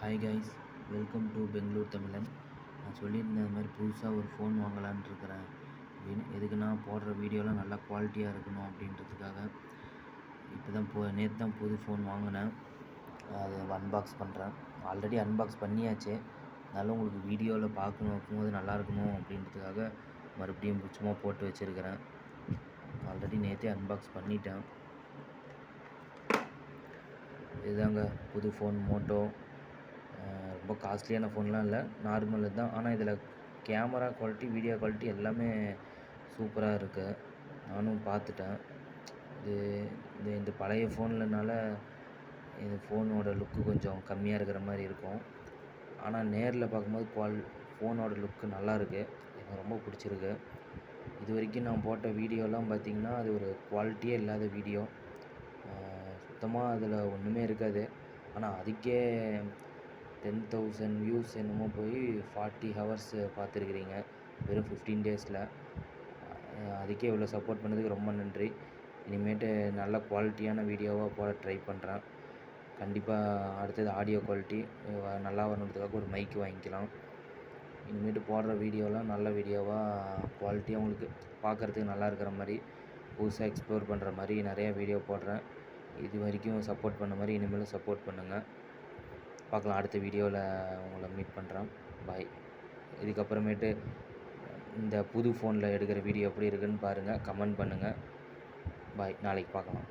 Hi guys, welcome to Bangalore Tamilan. நான் சொல்லியிருந்தேன் இந்த மாதிரி புதுசாக ஒரு ஃபோன் வாங்கலான்ட்டு இருக்கிறேன் அப்படின்னு. எதுக்குன்னா போடுற வீடியோலாம் நல்லா குவாலிட்டியாக இருக்கணும் அப்படின்றதுக்காக. இப்போ தான் நேற்று தான் புது ஃபோன் வாங்கினேன். அதை அன்பாக்ஸ் பண்ணுறேன். ஆல்ரெடி அன்பாக்ஸ் பண்ணியாச்சு. அதனால உங்களுக்கு வீடியோவில் பார்க்கும்போது நல்லா இருக்கணும் அப்படின்றதுக்காக மறுபடியும் சும்மா போட்டு வச்சுருக்கிறேன். ஆல்ரெடி நேற்றே அன்பாக்ஸ் பண்ணிட்டேன். இதுதாங்க புது ஃபோன் மோட்டோ. ரொம்ப காஸ்ட்லியான ஃபோன்லாம் இல்லை, நார்மல் தான். ஆனால் இதில் கேமரா குவாலிட்டி, வீடியோ குவாலிட்டி எல்லாமே சூப்பராக இருக்குது. நானும் பார்த்துட்டேன். இந்த பழைய ஃபோன்லனால இந்த ஃபோனோட லுக்கு கொஞ்சம் கம்மியாக இருக்கிற மாதிரி இருக்கும். ஆனால் நேரில் பார்க்கும்போது ஃபோனோட லுக்கு நல்லாயிருக்கு. எனக்கு ரொம்ப பிடிச்சிருக்கு. இது வரைக்கும் நான் போட்ட வீடியோலாம் பார்த்திங்கன்னா அது ஒரு குவாலிட்டியே இல்லாத வீடியோ. சுத்தமாக அதில் ஒன்றுமே இருக்காது. ஆனால் அதுக்கே 10,000 வியூஸ் என்னமோ போய் 40 ஹவர்ஸ் பார்த்துருக்குறீங்க வெறும் 15 டேஸில். அதுக்கே இவ்வளோ சப்போர்ட் பண்ணதுக்கு ரொம்ப நன்றி. இனிமேட்டு நல்ல குவாலிட்டியான வீடியோவாக போட ட்ரை பண்ணுறேன். கண்டிப்பாக அடுத்தது ஆடியோ குவாலிட்டி நல்லா வரணுன்றதுக்காக ஒரு மைக்கு வாங்கிக்கலாம். இனிமேட்டு போடுற வீடியோலாம் நல்ல வீடியோவாக குவாலிட்டியாக உங்களுக்கு பார்க்குறதுக்கு நல்லா இருக்கிற மாதிரி, புதுசாக எக்ஸ்ப்ளோர் பண்ணுற மாதிரி நிறையா வீடியோ போடுறேன். இது வரைக்கும் சப்போர்ட் பண்ண மாதிரி இனிமேலும் சப்போர்ட் பண்ணுங்கள். பார்க்கலாம், அடுத்த வீடியோவில் உங்களை மீட் பண்ணுறேன். பாய். இதுக்கப்புறமேட்டு இந்த புது ஃபோனில் எடுக்கிற வீடியோ எப்படி இருக்குதுன்னு பாருங்கள், கமெண்ட் பண்ணுங்கள். பாய். நாளைக்கு பார்க்கலாம்.